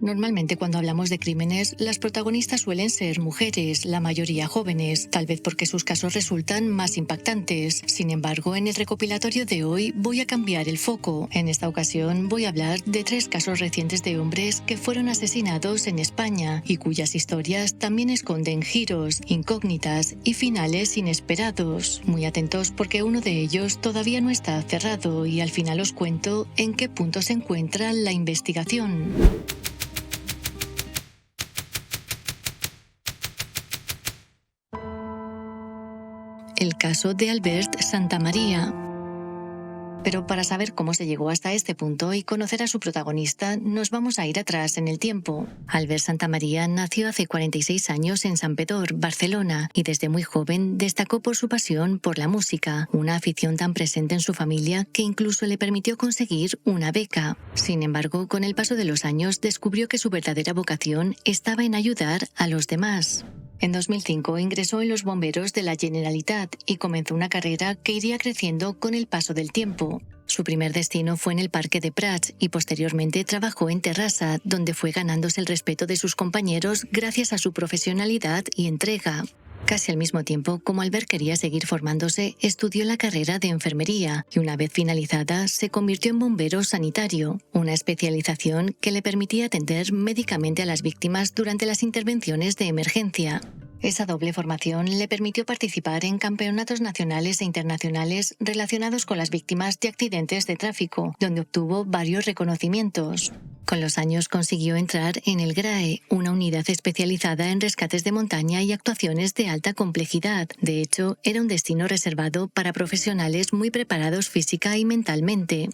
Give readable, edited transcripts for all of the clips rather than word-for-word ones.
Normalmente cuando hablamos de crímenes, las protagonistas suelen ser mujeres, la mayoría jóvenes, tal vez porque sus casos resultan más impactantes. Sin embargo, en el recopilatorio de hoy voy a cambiar el foco. En esta ocasión voy a hablar de 3 casos recientes de hombres que fueron asesinados en España y cuyas historias también esconden giros, incógnitas y finales inesperados. Muy atentos porque uno de ellos todavía no está cerrado y al final os cuento en qué punto se encuentra la investigación. El caso de Albert Santamaría. Pero para saber cómo se llegó hasta este punto y conocer a su protagonista, nos vamos a ir atrás en el tiempo. Albert Santamaría nació hace 46 años en Santpedor, Barcelona, y desde muy joven destacó por su pasión por la música, una afición tan presente en su familia que incluso le permitió conseguir una beca. Sin embargo, con el paso de los años descubrió que su verdadera vocación estaba en ayudar a los demás. En 2005 ingresó en los bomberos de la Generalitat y comenzó una carrera que iría creciendo con el paso del tiempo. Su primer destino fue en el Parque de Prats y posteriormente trabajó en Terrassa, donde fue ganándose el respeto de sus compañeros gracias a su profesionalidad y entrega. Casi al mismo tiempo, como Albert quería seguir formándose, estudió la carrera de enfermería y una vez finalizada se convirtió en bombero sanitario, una especialización que le permitía atender médicamente a las víctimas durante las intervenciones de emergencia. Esa doble formación le permitió participar en campeonatos nacionales e internacionales relacionados con las víctimas de accidentes de tráfico, donde obtuvo varios reconocimientos. Con los años consiguió entrar en el GRAE, una unidad especializada en rescates de montaña y actuaciones de alta complejidad. De hecho, era un destino reservado para profesionales muy preparados física y mentalmente.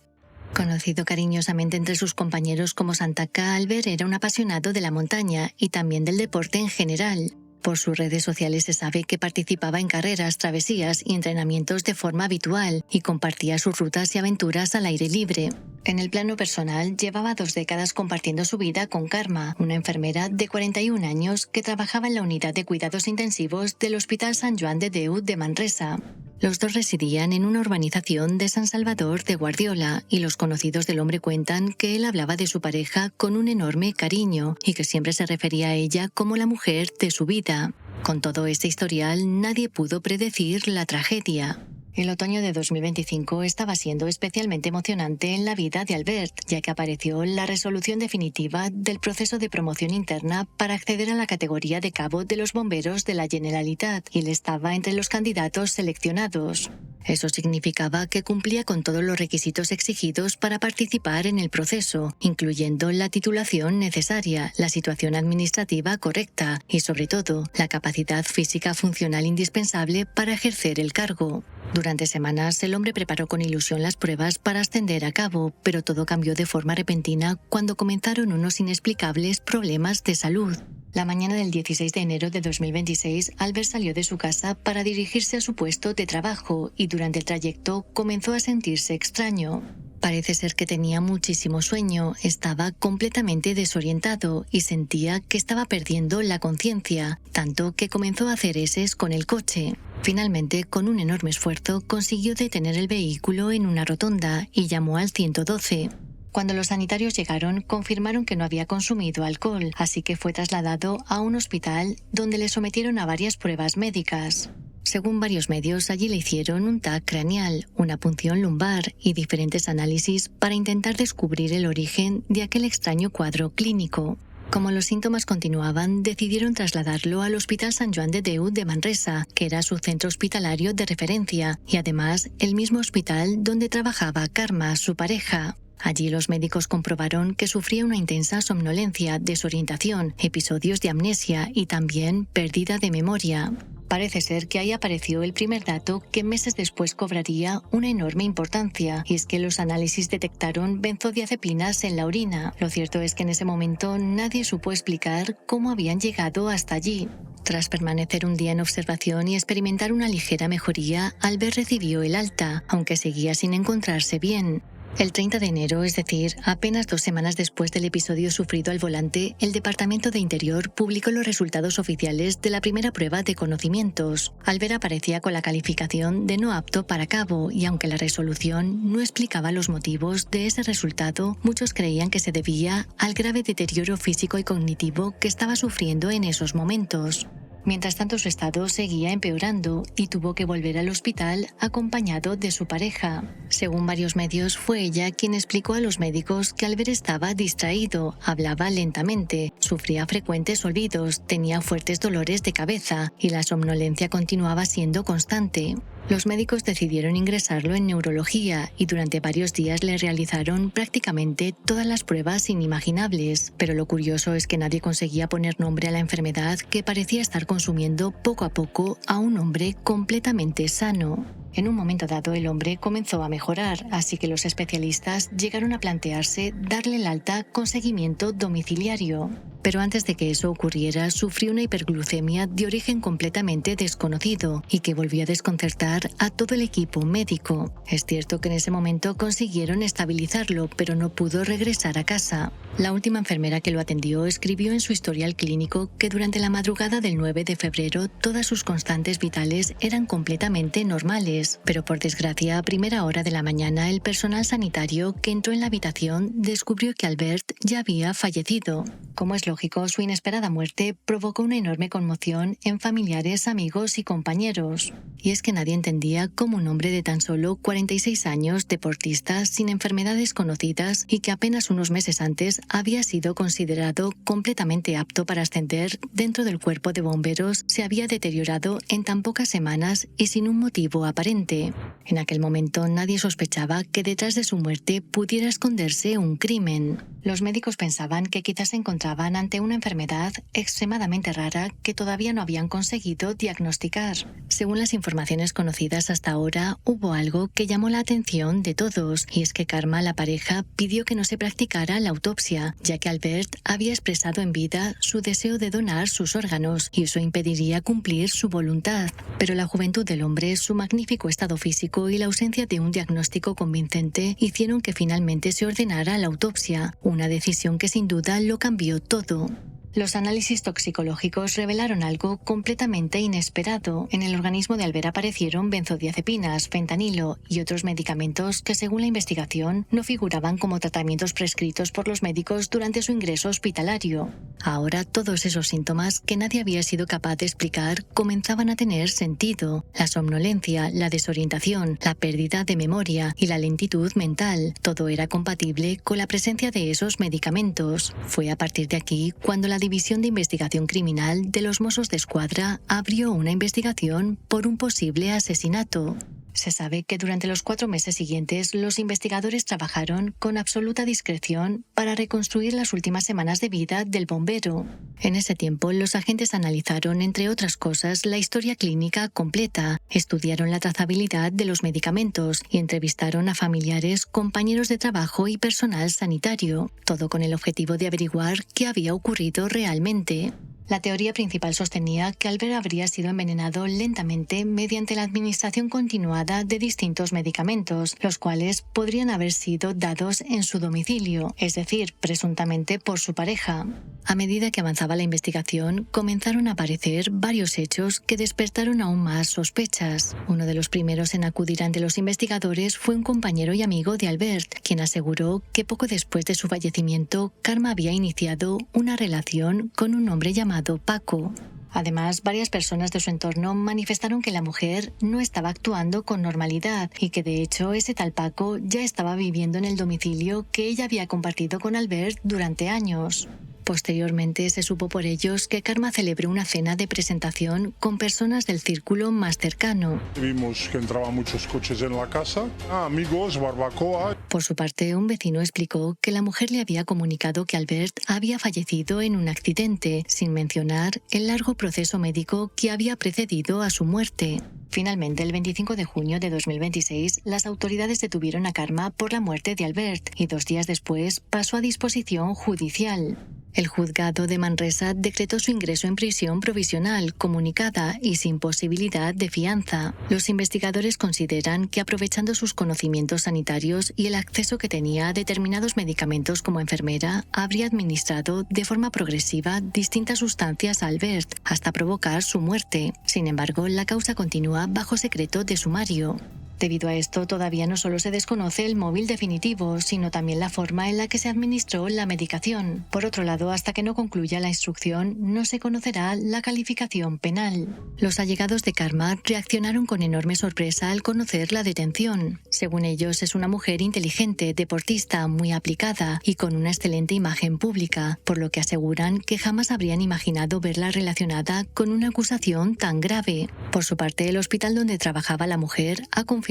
Conocido cariñosamente entre sus compañeros como Santaca, Albert era un apasionado de la montaña y también del deporte en general. Por sus redes sociales se sabe que participaba en carreras, travesías y entrenamientos de forma habitual y compartía sus rutas y aventuras al aire libre. En el plano personal, llevaba 2 décadas compartiendo su vida con Carme, una enfermera de 41 años que trabajaba en la unidad de cuidados intensivos del Hospital Sant Joan de Déu de Manresa. Los dos residían en una urbanización de San Salvador de Guardiola y los conocidos del hombre cuentan que él hablaba de su pareja con un enorme cariño y que siempre se refería a ella como la mujer de su vida. Con todo este historial, nadie pudo predecir la tragedia. El otoño de 2025 estaba siendo especialmente emocionante en la vida de Albert, ya que apareció la resolución definitiva del proceso de promoción interna para acceder a la categoría de cabo de los bomberos de la Generalitat, y él estaba entre los candidatos seleccionados. Eso significaba que cumplía con todos los requisitos exigidos para participar en el proceso, incluyendo la titulación necesaria, la situación administrativa correcta y, sobre todo, la capacidad física funcional indispensable para ejercer el cargo. Durante semanas, el hombre preparó con ilusión las pruebas para ascender a cabo, pero todo cambió de forma repentina cuando comenzaron unos inexplicables problemas de salud. La mañana del 16 de enero de 2026, Albert salió de su casa para dirigirse a su puesto de trabajo y durante el trayecto comenzó a sentirse extraño. Parece ser que tenía muchísimo sueño, estaba completamente desorientado y sentía que estaba perdiendo la conciencia, tanto que comenzó a hacer eses con el coche. Finalmente, con un enorme esfuerzo, consiguió detener el vehículo en una rotonda y llamó al 112. Cuando los sanitarios llegaron, confirmaron que no había consumido alcohol, así que fue trasladado a un hospital donde le sometieron a varias pruebas médicas. Según varios medios, allí le hicieron un TAC craneal, una punción lumbar y diferentes análisis para intentar descubrir el origen de aquel extraño cuadro clínico. Como los síntomas continuaban, decidieron trasladarlo al Hospital Sant Joan de Déu de Manresa, que era su centro hospitalario de referencia, y además el mismo hospital donde trabajaba Carme, su pareja. Allí los médicos comprobaron que sufría una intensa somnolencia, desorientación, episodios de amnesia y también pérdida de memoria. Parece ser que ahí apareció el primer dato que meses después cobraría una enorme importancia, y es que los análisis detectaron benzodiazepinas en la orina. Lo cierto es que en ese momento nadie supo explicar cómo habían llegado hasta allí. Tras permanecer un día en observación y experimentar una ligera mejoría, Albert recibió el alta, aunque seguía sin encontrarse bien. El 30 de enero, es decir, apenas 2 semanas después del episodio sufrido al volante, el Departamento de Interior publicó los resultados oficiales de la primera prueba de conocimientos. Albert aparecía con la calificación de no apto para cabo y aunque la resolución no explicaba los motivos de ese resultado, muchos creían que se debía al grave deterioro físico y cognitivo que estaba sufriendo en esos momentos. Mientras tanto, su estado seguía empeorando y tuvo que volver al hospital acompañado de su pareja. Según varios medios, fue ella quien explicó a los médicos que Albert estaba distraído, hablaba lentamente, sufría frecuentes olvidos, tenía fuertes dolores de cabeza y la somnolencia continuaba siendo constante. Los médicos decidieron ingresarlo en neurología y durante varios días le realizaron prácticamente todas las pruebas inimaginables, pero lo curioso es que nadie conseguía poner nombre a la enfermedad que parecía estar consumiendo poco a poco a un hombre completamente sano. En un momento dado, el hombre comenzó a mejorar, así que los especialistas llegaron a plantearse darle el alta con seguimiento domiciliario. Pero antes de que eso ocurriera, sufrió una hiperglucemia de origen completamente desconocido y que volvió a desconcertar a todo el equipo médico. Es cierto que en ese momento consiguieron estabilizarlo, pero no pudo regresar a casa. La última enfermera que lo atendió escribió en su historial clínico que durante la madrugada del 9 de febrero todas sus constantes vitales eran completamente normales, pero por desgracia a primera hora de la mañana el personal sanitario que entró en la habitación descubrió que Albert ya había fallecido. Como es lógico, su inesperada muerte provocó una enorme conmoción en familiares, amigos y compañeros. Y es que nadie entendía cómo un hombre de tan solo 46 años, deportista, sin enfermedades conocidas y que apenas unos meses antes había sido considerado completamente apto para ascender dentro del cuerpo de bomberos, se había deteriorado en tan pocas semanas y sin un motivo aparente. En aquel momento nadie sospechaba que detrás de su muerte pudiera esconderse un crimen. Los médicos pensaban que quizás se encontraban ante una enfermedad extremadamente rara que todavía no habían conseguido diagnosticar. Según las informaciones conocidas hasta ahora, hubo algo que llamó la atención de todos, y es que Karma, la pareja, pidió que no se practicara la autopsia, ya que Albert había expresado en vida su deseo de donar sus órganos, y eso impediría cumplir su voluntad. Pero la juventud del hombre, su magnífico estado físico y la ausencia de un diagnóstico convincente hicieron que finalmente se ordenara la autopsia, una decisión que sin duda lo cambió todo. Los análisis toxicológicos revelaron algo completamente inesperado. En el organismo de Albert aparecieron benzodiazepinas, fentanilo y otros medicamentos que, según la investigación, no figuraban como tratamientos prescritos por los médicos durante su ingreso hospitalario. Ahora todos esos síntomas que nadie había sido capaz de explicar comenzaban a tener sentido. La somnolencia, la desorientación, la pérdida de memoria y la lentitud mental, todo era compatible con la presencia de esos medicamentos. Fue a partir de aquí cuando la División de Investigación Criminal de los Mossos d'Esquadra abrió una investigación por un posible asesinato. Se sabe que durante los 4 meses siguientes los investigadores trabajaron con absoluta discreción para reconstruir las últimas semanas de vida del bombero. En ese tiempo, los agentes analizaron, entre otras cosas, la historia clínica completa, estudiaron la trazabilidad de los medicamentos y entrevistaron a familiares, compañeros de trabajo y personal sanitario, todo con el objetivo de averiguar qué había ocurrido realmente. La teoría principal sostenía que Albert habría sido envenenado lentamente mediante la administración continuada de distintos medicamentos, los cuales podrían haber sido dados en su domicilio, es decir, presuntamente por su pareja. A medida que avanzaba la investigación, comenzaron a aparecer varios hechos que despertaron aún más sospechas. Uno de los primeros en acudir ante los investigadores fue un compañero y amigo de Albert, quien aseguró que poco después de su fallecimiento, Karma había iniciado una relación con un hombre llamado Paco. Además, varias personas de su entorno manifestaron que la mujer no estaba actuando con normalidad y que de hecho ese tal Paco ya estaba viviendo en el domicilio que ella había compartido con Albert durante años. Posteriormente se supo por ellos que Karma celebró una cena de presentación con personas del círculo más cercano. Vimos que entraban muchos coches en la casa, amigos, barbacoa. Por su parte, un vecino explicó que la mujer le había comunicado que Albert había fallecido en un accidente, sin mencionar el largo proceso médico que había precedido a su muerte. Finalmente, el 25 de junio de 2026, las autoridades detuvieron a Karma por la muerte de Albert y 2 días después pasó a disposición judicial. El juzgado de Manresa decretó su ingreso en prisión provisional, comunicada y sin posibilidad de fianza. Los investigadores consideran que, aprovechando sus conocimientos sanitarios y el acceso que tenía a determinados medicamentos como enfermera, habría administrado de forma progresiva distintas sustancias a Albert hasta provocar su muerte. Sin embargo, la causa continúa bajo secreto de sumario. Debido a esto, todavía no solo se desconoce el móvil definitivo, sino también la forma en la que se administró la medicación. Por otro lado, hasta que no concluya la instrucción, no se conocerá la calificación penal. Los allegados de Karma reaccionaron con enorme sorpresa al conocer la detención. Según ellos, es una mujer inteligente, deportista, muy aplicada y con una excelente imagen pública, por lo que aseguran que jamás habrían imaginado verla relacionada con una acusación tan grave. Por su parte, el hospital donde trabajaba la mujer ha confirmado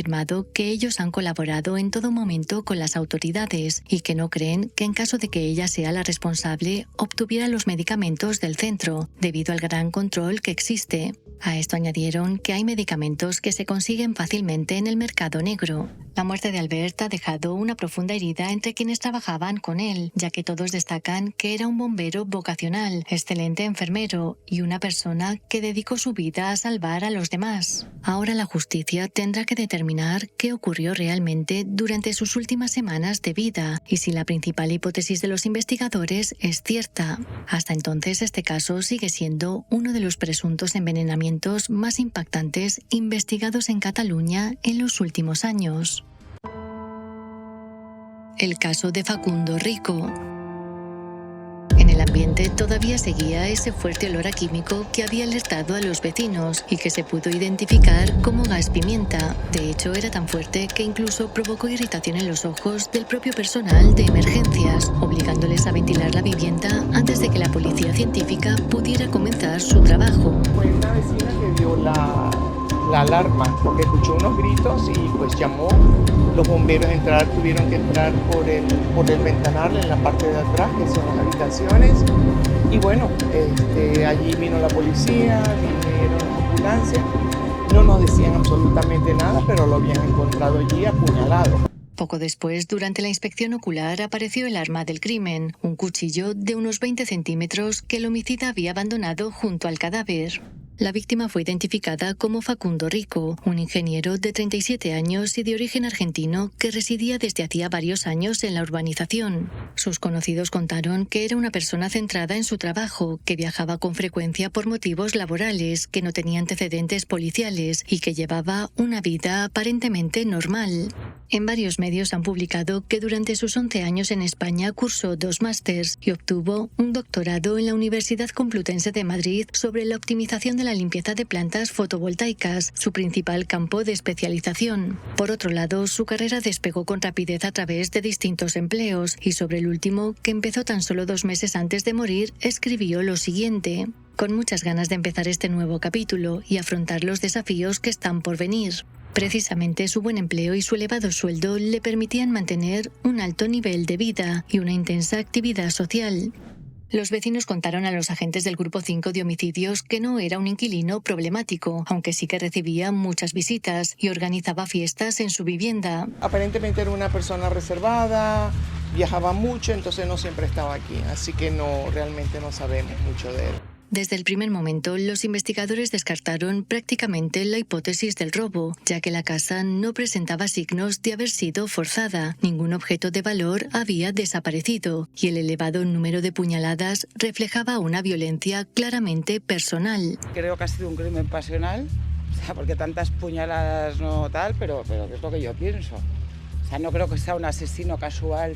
que ellos han colaborado en todo momento con las autoridades y que no creen que en caso de que ella sea la responsable obtuviera los medicamentos del centro, debido al gran control que existe. A esto añadieron que hay medicamentos que se consiguen fácilmente en el mercado negro. La muerte de Albert ha dejado una profunda herida entre quienes trabajaban con él, ya que todos destacan que era un bombero vocacional, excelente enfermero y una persona que dedicó su vida a salvar a los demás. Ahora la justicia tendrá que determinar qué ocurrió realmente durante sus últimas semanas de vida y si la principal hipótesis de los investigadores es cierta. Hasta entonces, este caso sigue siendo uno de los presuntos envenenamientos más impactantes investigados en Cataluña en los últimos años. El caso de Facundo Rico. En el ambiente todavía seguía ese fuerte olor a químico que había alertado a los vecinos y que se pudo identificar como gas pimienta. De hecho, era tan fuerte que incluso provocó irritación en los ojos del propio personal de emergencias, obligándoles a ventilar la vivienda antes de que la policía científica pudiera comenzar su trabajo. Fue una vecina que dio la alarma porque escuchó unos gritos y pues llamó. Los bomberos tuvieron que entrar por el ventanal en la parte de atrás, que son las habitaciones. Y bueno, allí vino la policía, vinieron las ambulancias. No nos decían absolutamente nada, pero lo habían encontrado allí apuñalado. Poco después, durante la inspección ocular, apareció el arma del crimen, un cuchillo de unos 20 centímetros que el homicida había abandonado junto al cadáver. La víctima fue identificada como Facundo Rico, un ingeniero de 37 años y de origen argentino que residía desde hacía varios años en la urbanización. Sus conocidos contaron que era una persona centrada en su trabajo, que viajaba con frecuencia por motivos laborales, que no tenía antecedentes policiales y que llevaba una vida aparentemente normal. En varios medios han publicado que durante sus 11 años en España cursó 2 másters y obtuvo un doctorado en la Universidad Complutense de Madrid sobre la optimización de la limpieza de plantas fotovoltaicas, su principal campo de especialización. Por otro lado, su carrera despegó con rapidez a través de distintos empleos y sobre el último, que empezó tan solo 2 meses antes de morir, escribió lo siguiente: con muchas ganas de empezar este nuevo capítulo y afrontar los desafíos que están por venir. Precisamente su buen empleo y su elevado sueldo le permitían mantener un alto nivel de vida y una intensa actividad social. Los vecinos contaron a los agentes del Grupo 5 de homicidios que no era un inquilino problemático, aunque sí que recibía muchas visitas y organizaba fiestas en su vivienda. Aparentemente era una persona reservada, viajaba mucho, entonces no siempre estaba aquí, así que realmente no sabemos mucho de él. Desde el primer momento, los investigadores descartaron prácticamente la hipótesis del robo, ya que la casa no presentaba signos de haber sido forzada, ningún objeto de valor había desaparecido y el elevado número de puñaladas reflejaba una violencia claramente personal. Creo que ha sido un crimen pasional, porque tantas puñaladas no tal, pero es lo que yo pienso. No creo que sea un asesino casual,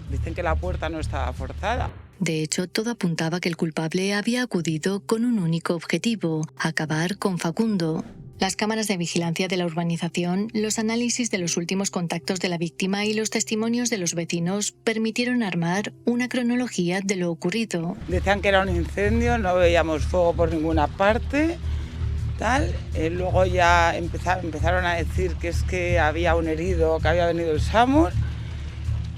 dicen que la puerta no estaba forzada. De hecho, todo apuntaba que el culpable había acudido con un único objetivo: acabar con Facundo. Las cámaras de vigilancia de la urbanización, los análisis de los últimos contactos de la víctima y los testimonios de los vecinos permitieron armar una cronología de lo ocurrido. Decían que era un incendio, no veíamos fuego por ninguna parte, tal. Luego ya empezaron a decir que es que había un herido, que había venido el SAMUR.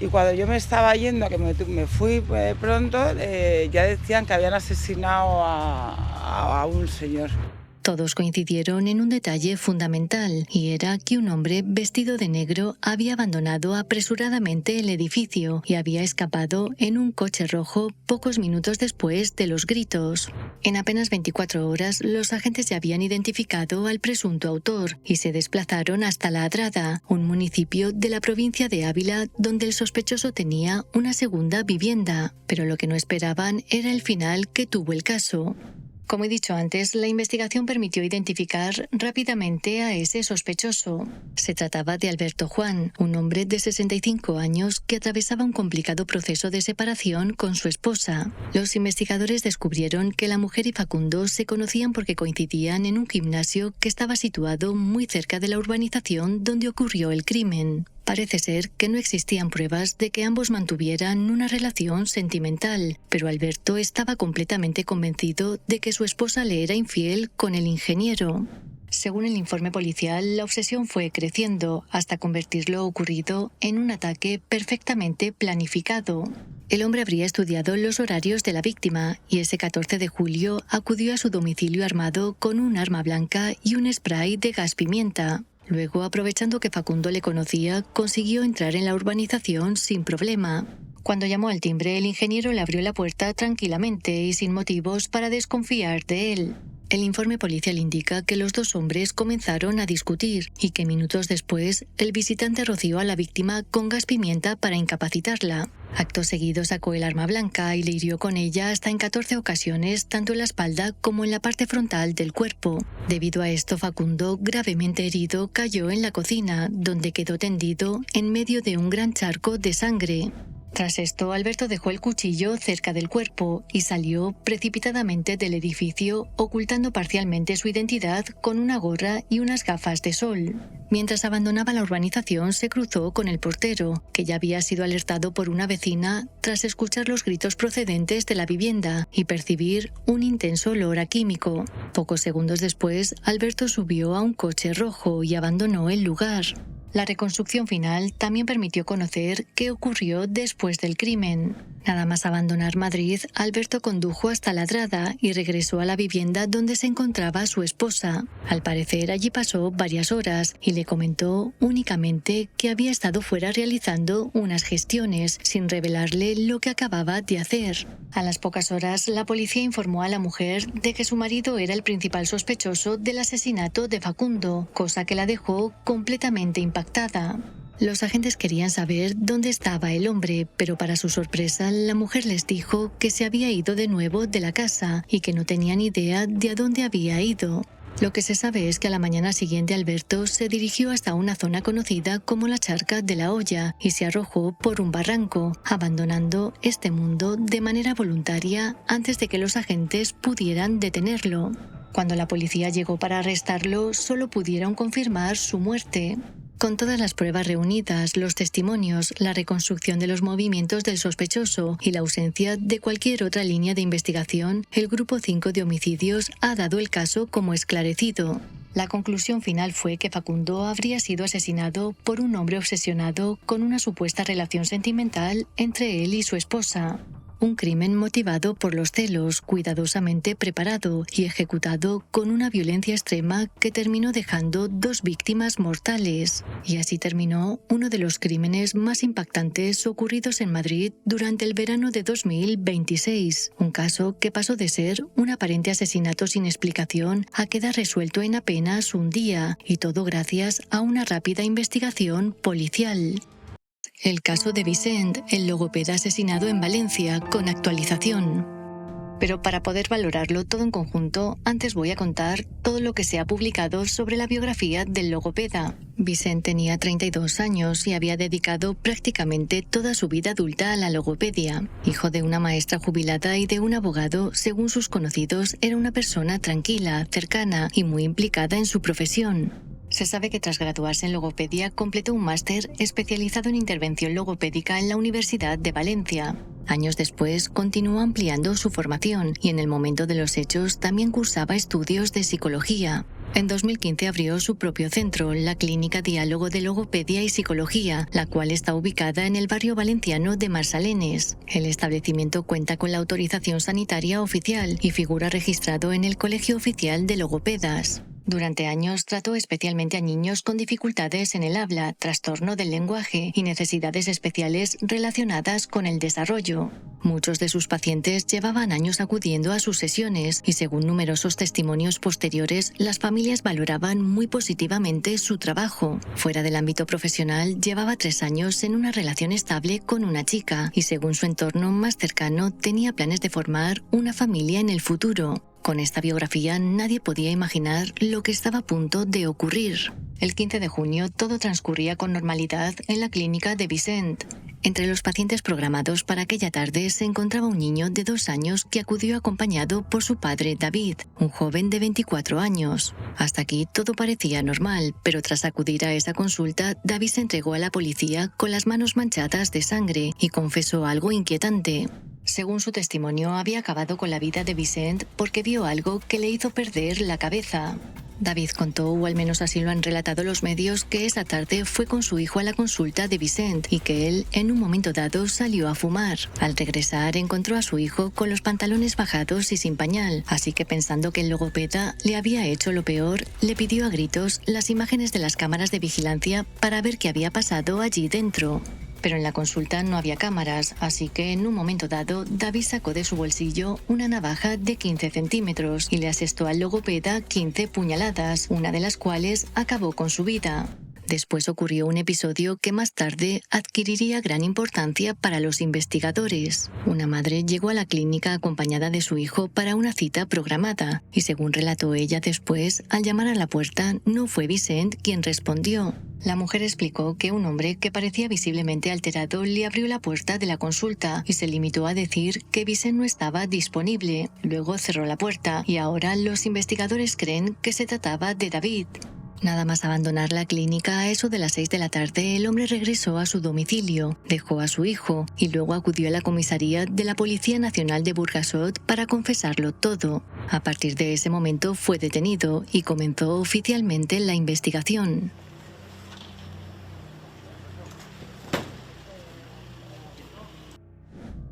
Y cuando yo me estaba yendo, que me fui pronto, ya decían que habían asesinado a un señor. Todos coincidieron en un detalle fundamental, y era que un hombre vestido de negro había abandonado apresuradamente el edificio y había escapado en un coche rojo pocos minutos después de los gritos. En apenas 24 horas, los agentes ya habían identificado al presunto autor y se desplazaron hasta La Adrada, un municipio de la provincia de Ávila donde el sospechoso tenía una segunda vivienda, pero lo que no esperaban era el final que tuvo el caso. Como he dicho antes, la investigación permitió identificar rápidamente a ese sospechoso. Se trataba de Alberto Juan, un hombre de 65 años que atravesaba un complicado proceso de separación con su esposa. Los investigadores descubrieron que la mujer y Facundo se conocían porque coincidían en un gimnasio que estaba situado muy cerca de la urbanización donde ocurrió el crimen. Parece ser que no existían pruebas de que ambos mantuvieran una relación sentimental, pero Alberto estaba completamente convencido de que su esposa le era infiel con el ingeniero. Según el informe policial, la obsesión fue creciendo hasta convertir lo ocurrido en un ataque perfectamente planificado. El hombre habría estudiado los horarios de la víctima y ese 14 de julio acudió a su domicilio armado con un arma blanca y un spray de gas pimienta. Luego, aprovechando que Facundo le conocía, consiguió entrar en la urbanización sin problema. Cuando llamó al timbre, el ingeniero le abrió la puerta tranquilamente y sin motivos para desconfiar de él. El informe policial indica que los dos hombres comenzaron a discutir y que minutos después el visitante roció a la víctima con gas pimienta para incapacitarla. Acto seguido sacó el arma blanca y le hirió con ella hasta en 14 ocasiones, tanto en la espalda como en la parte frontal del cuerpo. Debido a esto, Facundo, gravemente herido, cayó en la cocina, donde quedó tendido en medio de un gran charco de sangre. Tras esto, Alberto dejó el cuchillo cerca del cuerpo y salió precipitadamente del edificio, ocultando parcialmente su identidad con una gorra y unas gafas de sol. Mientras abandonaba la urbanización, se cruzó con el portero, que ya había sido alertado por una vecina tras escuchar los gritos procedentes de la vivienda y percibir un intenso olor a químico. Pocos segundos después, Alberto subió a un coche rojo y abandonó el lugar. La reconstrucción final también permitió conocer qué ocurrió después del crimen. Nada más abandonar Madrid, Alberto condujo hasta La Adrada y regresó a la vivienda donde se encontraba su esposa. Al parecer, allí pasó varias horas y le comentó únicamente que había estado fuera realizando unas gestiones, sin revelarle lo que acababa de hacer. A las pocas horas, la policía informó a la mujer de que su marido era el principal sospechoso del asesinato de Facundo, cosa que la dejó completamente impactada. Los agentes querían saber dónde estaba el hombre, pero para su sorpresa, la mujer les dijo que se había ido de nuevo de la casa y que no tenían idea de a dónde había ido. Lo que se sabe es que a la mañana siguiente Alberto se dirigió hasta una zona conocida como la Charca de la Olla y se arrojó por un barranco, abandonando este mundo de manera voluntaria antes de que los agentes pudieran detenerlo. Cuando la policía llegó para arrestarlo, solo pudieron confirmar su muerte. Con todas las pruebas reunidas, los testimonios, la reconstrucción de los movimientos del sospechoso y la ausencia de cualquier otra línea de investigación, el Grupo 5 de Homicidios ha dado el caso como esclarecido. La conclusión final fue que Facundo habría sido asesinado por un hombre obsesionado con una supuesta relación sentimental entre él y su esposa. Un crimen motivado por los celos, cuidadosamente preparado y ejecutado con una violencia extrema que terminó dejando 2 víctimas mortales. Y así terminó uno de los crímenes más impactantes ocurridos en Madrid durante el verano de 2026. Un caso que pasó de ser un aparente asesinato sin explicación a quedar resuelto en apenas un día, y todo gracias a una rápida investigación policial. El caso de Vicent, el logopeda asesinado en Valencia, con actualización. Pero para poder valorarlo todo en conjunto, antes voy a contar todo lo que se ha publicado sobre la biografía del logopeda. Vicent tenía 32 años y había dedicado prácticamente toda su vida adulta a la logopedia. Hijo de una maestra jubilada y de un abogado, según sus conocidos, era una persona tranquila, cercana y muy implicada en su profesión. Se sabe que tras graduarse en logopedia completó un máster especializado en intervención logopédica en la Universidad de Valencia. Años después continuó ampliando su formación y en el momento de los hechos también cursaba estudios de psicología. En 2015 abrió su propio centro, la Clínica Diálogo de Logopedia y Psicología, la cual está ubicada en el barrio valenciano de Marsalenes. El establecimiento cuenta con la autorización sanitaria oficial y figura registrado en el Colegio Oficial de Logopedas. Durante años trató especialmente a niños con dificultades en el habla, trastorno del lenguaje y necesidades especiales relacionadas con el desarrollo. Muchos de sus pacientes llevaban años acudiendo a sus sesiones y, según numerosos testimonios posteriores, las familias valoraban muy positivamente su trabajo. Fuera del ámbito profesional, llevaba 3 años en una relación estable con una chica y, según su entorno más cercano, tenía planes de formar una familia en el futuro. Con esta biografía nadie podía imaginar lo que estaba a punto de ocurrir. El 15 de junio todo transcurría con normalidad en la clínica de Vicent. Entre los pacientes programados para aquella tarde se encontraba un niño de 2 años que acudió acompañado por su padre David, un joven de 24 años. Hasta aquí todo parecía normal, pero tras acudir a esa consulta, David se entregó a la policía con las manos manchadas de sangre y confesó algo inquietante. Según su testimonio, había acabado con la vida de Vicent porque vio algo que le hizo perder la cabeza. David contó, o al menos así lo han relatado los medios, que esa tarde fue con su hijo a la consulta de Vicent y que él, en un momento dado, salió a fumar. Al regresar, encontró a su hijo con los pantalones bajados y sin pañal, así que pensando que el logopeda le había hecho lo peor, le pidió a gritos las imágenes de las cámaras de vigilancia para ver qué había pasado allí dentro. Pero en la consulta no había cámaras, así que en un momento dado, David sacó de su bolsillo una navaja de 15 centímetros y le asestó al logopeda 15 puñaladas, una de las cuales acabó con su vida. Después ocurrió un episodio que más tarde adquiriría gran importancia para los investigadores. Una madre llegó a la clínica acompañada de su hijo para una cita programada y, según relató ella después, al llamar a la puerta no fue Vicent quien respondió. La mujer explicó que un hombre que parecía visiblemente alterado le abrió la puerta de la consulta y se limitó a decir que Vicent no estaba disponible. Luego cerró la puerta y ahora los investigadores creen que se trataba de David. Nada más abandonar la clínica, a eso de las 6 de la tarde, el hombre regresó a su domicilio, dejó a su hijo y luego acudió a la comisaría de la Policía Nacional de Burgasot para confesarlo todo. A partir de ese momento fue detenido y comenzó oficialmente la investigación.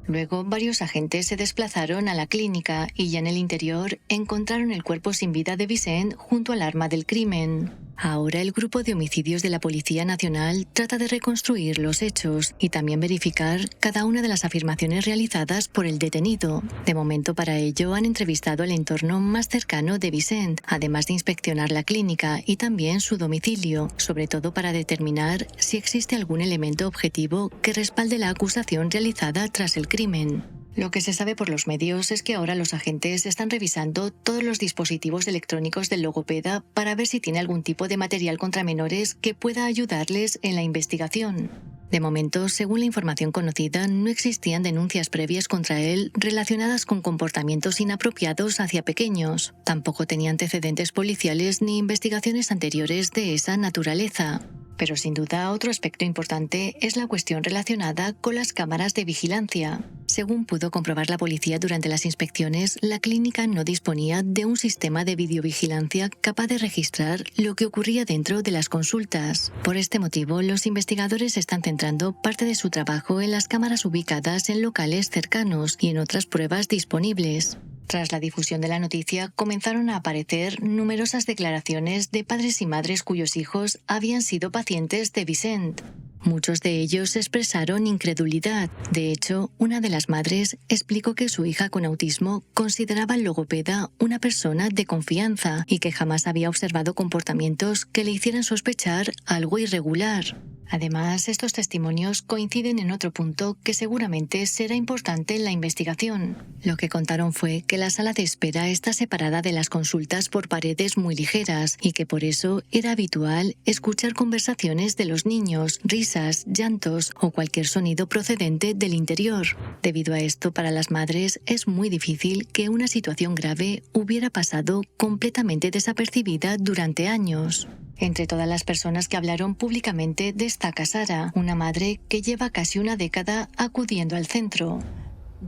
Luego, varios agentes se desplazaron a la clínica y ya en el interior encontraron el cuerpo sin vida de Vicent junto al arma del crimen. Ahora el grupo de homicidios de la Policía Nacional trata de reconstruir los hechos y también verificar cada una de las afirmaciones realizadas por el detenido. De momento, para ello, han entrevistado al entorno más cercano de Vicent, además de inspeccionar la clínica y también su domicilio, sobre todo para determinar si existe algún elemento objetivo que respalde la acusación realizada tras el crimen. Lo que se sabe por los medios es que ahora los agentes están revisando todos los dispositivos electrónicos del logopeda para ver si tiene algún tipo de material contra menores que pueda ayudarles en la investigación. De momento, según la información conocida, no existían denuncias previas contra él relacionadas con comportamientos inapropiados hacia pequeños. Tampoco tenía antecedentes policiales ni investigaciones anteriores de esa naturaleza. Pero sin duda otro aspecto importante es la cuestión relacionada con las cámaras de vigilancia. Según pudo comprobar la policía durante las inspecciones, la clínica no disponía de un sistema de videovigilancia capaz de registrar lo que ocurría dentro de las consultas. Por este motivo, los investigadores están centrando parte de su trabajo en las cámaras ubicadas en locales cercanos y en otras pruebas disponibles. Tras la difusión de la noticia, comenzaron a aparecer numerosas declaraciones de padres y madres cuyos hijos habían sido pacientes de Vicent. Muchos de ellos expresaron incredulidad. De hecho, una de las madres explicó que su hija con autismo consideraba al logopeda una persona de confianza y que jamás había observado comportamientos que le hicieran sospechar algo irregular. Además, estos testimonios coinciden en otro punto que seguramente será importante en la investigación. Lo que contaron fue que la sala de espera está separada de las consultas por paredes muy ligeras y que por eso era habitual escuchar conversaciones de los niños, risas, llantos o cualquier sonido procedente del interior. Debido a esto, para las madres es muy difícil que una situación grave hubiera pasado completamente desapercibida durante años. Entre todas las personas que hablaron públicamente destaca Sara, una madre que lleva casi una década acudiendo al centro.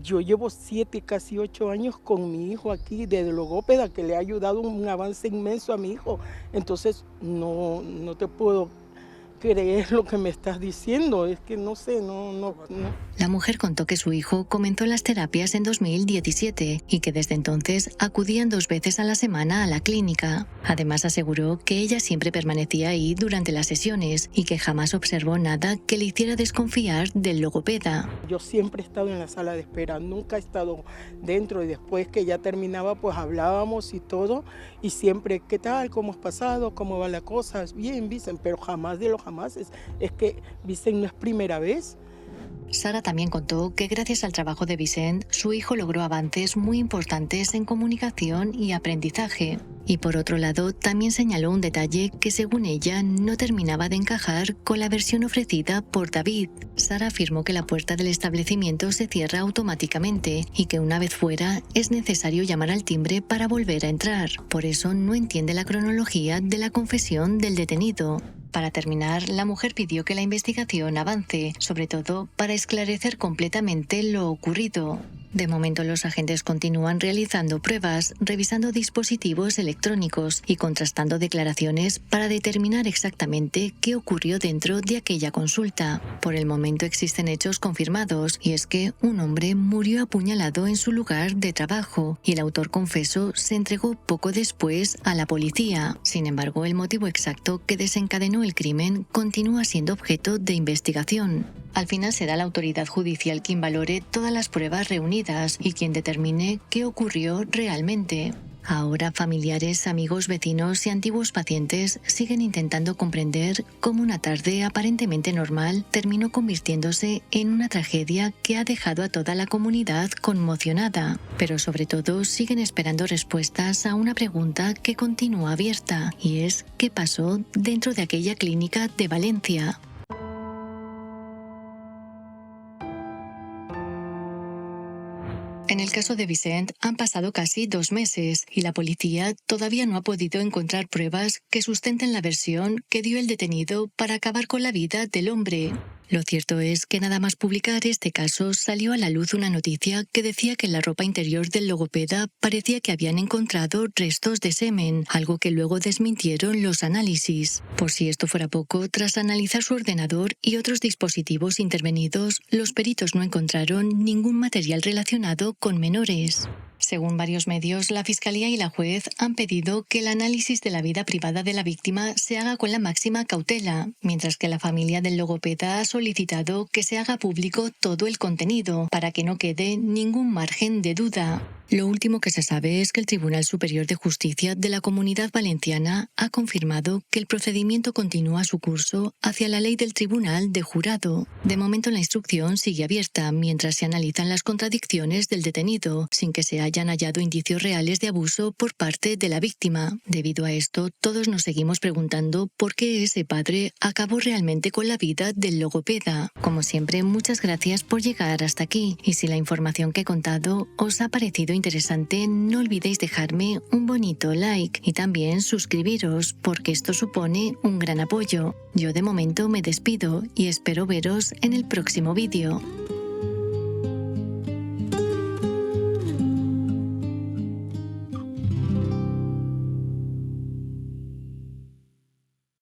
Yo llevo 7, casi 8 años con mi hijo aquí de logópeda, que le ha ayudado un avance inmenso a mi hijo. Entonces, no te puedo creer lo que me estás diciendo. Es que no sé, no. La mujer contó que su hijo comenzó las terapias en 2017 y que desde entonces acudían 2 veces a la semana a la clínica. Además, aseguró que ella siempre permanecía ahí durante las sesiones y que jamás observó nada que le hiciera desconfiar del logopeda. Yo siempre he estado en la sala de espera, nunca he estado dentro, y después que ya terminaba pues hablábamos y todo, y siempre, ¿qué tal? ¿Cómo has pasado? ¿Cómo va la cosa? Bien, Vicen, pero jamás de los jamases. Es que Vicen no es primera vez. Sara también contó que gracias al trabajo de Vicent, su hijo logró avances muy importantes en comunicación y aprendizaje. Y por otro lado, también señaló un detalle que según ella no terminaba de encajar con la versión ofrecida por David. Sara afirmó que la puerta del establecimiento se cierra automáticamente y que una vez fuera es necesario llamar al timbre para volver a entrar. Por eso no entiende la cronología de la confesión del detenido. Para terminar, la mujer pidió que la investigación avance, sobre todo para esclarecer completamente lo ocurrido. De momento, los agentes continúan realizando pruebas, revisando dispositivos electrónicos y contrastando declaraciones para determinar exactamente qué ocurrió dentro de aquella consulta. Por el momento existen hechos confirmados, y es que un hombre murió apuñalado en su lugar de trabajo y el autor confeso se entregó poco después a la policía. Sin embargo, el motivo exacto que desencadenó el crimen continúa siendo objeto de investigación. Al final será la autoridad judicial quien valore todas las pruebas reunidas y quien determine qué ocurrió realmente. Ahora familiares, amigos, vecinos y antiguos pacientes siguen intentando comprender cómo una tarde aparentemente normal terminó convirtiéndose en una tragedia que ha dejado a toda la comunidad conmocionada. Pero sobre todo siguen esperando respuestas a una pregunta que continúa abierta, y es ¿qué pasó dentro de aquella clínica de Valencia? En el caso de Vicent han pasado casi 2 meses y la policía todavía no ha podido encontrar pruebas que sustenten la versión que dio el detenido para acabar con la vida del hombre. Lo cierto es que nada más publicar este caso salió a la luz una noticia que decía que en la ropa interior del logopeda parecía que habían encontrado restos de semen, algo que luego desmintieron los análisis. Por si esto fuera poco, tras analizar su ordenador y otros dispositivos intervenidos, los peritos no encontraron ningún material relacionado con menores. Según varios medios, la Fiscalía y la juez han pedido que el análisis de la vida privada de la víctima se haga con la máxima cautela, mientras que la familia del logopeda ha solicitado que se haga público todo el contenido, para que no quede ningún margen de duda. Lo último que se sabe es que el Tribunal Superior de Justicia de la Comunidad Valenciana ha confirmado que el procedimiento continúa su curso hacia la ley del Tribunal de Jurado. De momento la instrucción sigue abierta mientras se analizan las contradicciones del detenido, sin que se hayan hallado indicios reales de abuso por parte de la víctima. Debido a esto, todos nos seguimos preguntando por qué ese padre acabó realmente con la vida del logopeda. Como siempre, muchas gracias por llegar hasta aquí, y si la información que he contado os ha parecido interesante, no olvidéis dejarme un bonito like y también suscribiros, porque esto supone un gran apoyo. Yo de momento me despido y espero veros en el próximo vídeo.